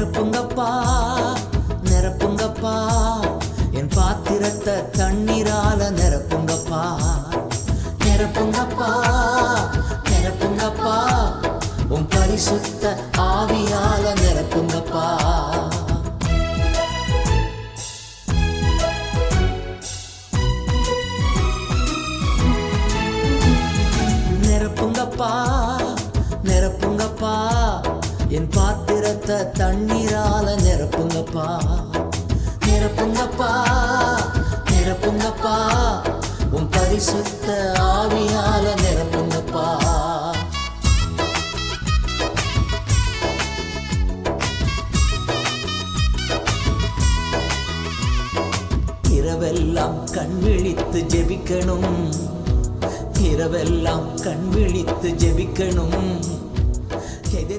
நிரப்புங்கப்பா நிரப்புங்கப்பா என் பாத்திரத்தை தண்ணீரால நிரப்புங்கப்பா நிரப்புங்கப்பா நிரப்புங்கப்பா உன் பரிசுத்த ஆவியால நிரப்புங்கப்பா நிரப்புங்கப்பா நிரப்புங்கப்பா என் பாத்திரத்தை தண்ணீரால நிரப்புங்கப்பா நிரப்புங்கப்பா நிரப்புங்கப்பா உன் பரிசுத்த ஆவியால நிரப்புங்கப்பா இரவெல்லாம் கண் விழித்து ஜெபிக்கணும் இரவெல்லாம் கண் விழித்து ஜெபிக்கணும் எது